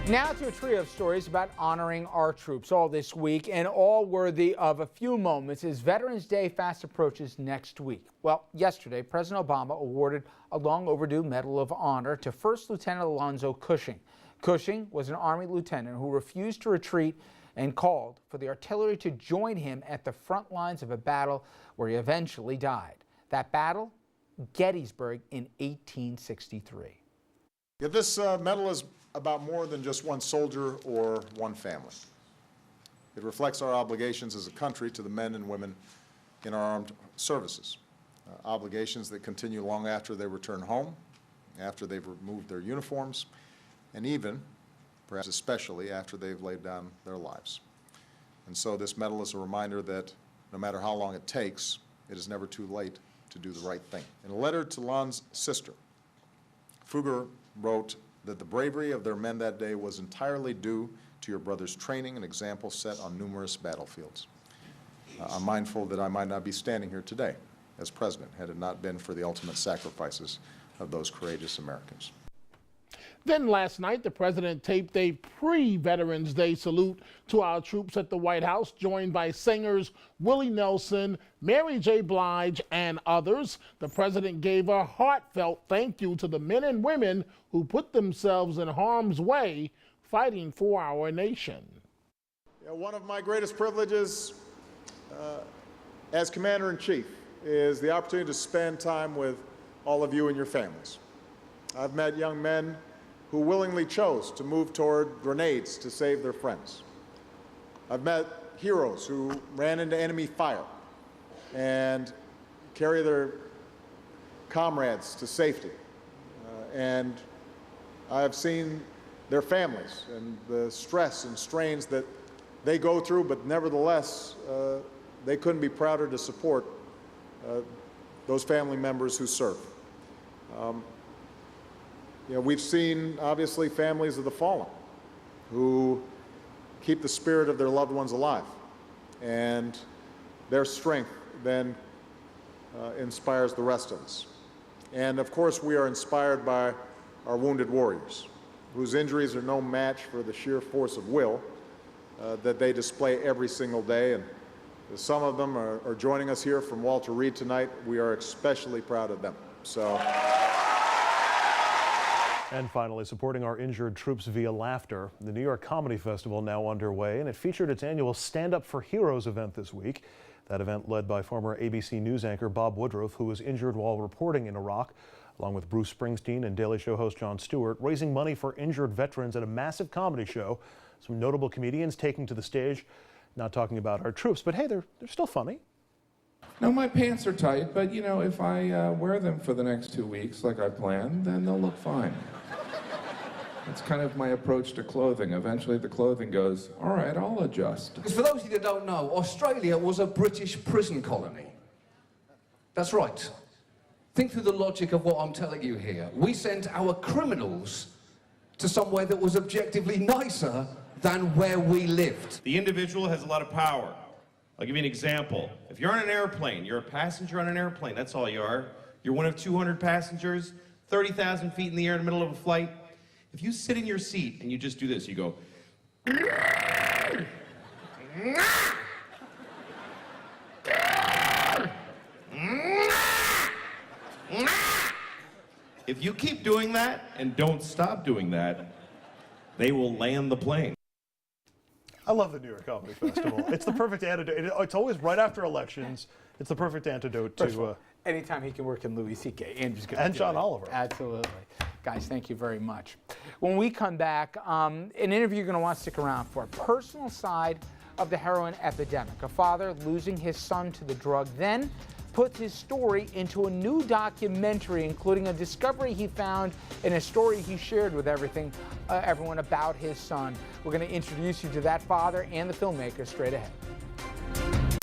Now to a trio of stories about honoring our troops all this week, and all worthy of a few moments as Veterans Day fast approaches next week. Well, yesterday, President Obama awarded a long overdue Medal of Honor to First Lieutenant Alonzo Cushing. Cushing was an Army lieutenant who refused to retreat and called for the artillery to join him at the front lines of a battle where he eventually died. That battle, Gettysburg in 1863. Yeah, this medal is about more than just one soldier or one family. It reflects our obligations as a country to the men and women in our armed services, obligations that continue long after they return home, after they've removed their uniforms, and even, perhaps especially, after they've laid down their lives. And so this medal is a reminder that no matter how long it takes, it is never too late to do the right thing. In a letter to Lon's sister, Fugger wrote that the bravery of their men that day was entirely due to your brother's training and example set on numerous battlefields. I'm mindful that I might not be standing here today as president had it not been for the ultimate sacrifices of those courageous Americans. Then last night, the president taped a pre-Veterans Day salute to our troops at the White House, joined by singers Willie Nelson, Mary J. Blige, and others. The president gave a heartfelt thank you to the men and women who put themselves in harm's way fighting for our nation. Yeah, one of my greatest privileges as Commander-in-Chief is the opportunity to spend time with all of you and your families. I've met young men who willingly chose to move toward grenades to save their friends. I've met heroes who ran into enemy fire and carry their comrades to safety. And I've seen their families and the stress and strains that they go through, but nevertheless, they couldn't be prouder to support those family members who serve. You know, we've seen, obviously, families of the fallen who keep the spirit of their loved ones alive, and their strength then inspires the rest of us. And of course, we are inspired by our wounded warriors, whose injuries are no match for the sheer force of will that they display every single day. And some of them are joining us here from Walter Reed tonight. We are especially proud of them. So. And finally, supporting our injured troops via laughter. The New York Comedy Festival now underway, and it featured its annual Stand Up for Heroes event this week. That event led by former ABC News anchor Bob Woodruff, who was injured while reporting in Iraq, along with Bruce Springsteen and Daily Show host Jon Stewart, raising money for injured veterans at a massive comedy show. Some notable comedians taking to the stage, not talking about our troops, but hey, they're still funny. No, my pants are tight, but you know, if I wear them for the next 2 weeks like I planned, then they'll look fine. That's kind of my approach to clothing. Eventually the clothing goes, all right, I'll adjust. Because for those of you that don't know, Australia was a British prison colony. That's right. Think through the logic of what I'm telling you here. We sent our criminals to somewhere that was objectively nicer than where we lived. The individual has a lot of power. I'll give you an example. If you're on an airplane, you're a passenger on an airplane, that's all you are. You're one of 200 passengers, 30,000 feet in the air in the middle of a flight. If you sit in your seat and you just do this, you go, if you keep doing that and don't stop doing that, they will land the plane. I love the New York Comedy Festival. It's the perfect antidote. It's always right after elections. It's the perfect antidote to... anytime he can work in Louis C.K., Andrew's going to And John Oliver. Absolutely. Guys, thank you very much. When we come back, an interview you're going to want to stick around for. Personal side of the heroin epidemic. A father losing his son to the drug, then puts his story into a new documentary, including a discovery he found and a story he shared with everyone about his son. We're going to introduce you to that father and the filmmaker straight ahead.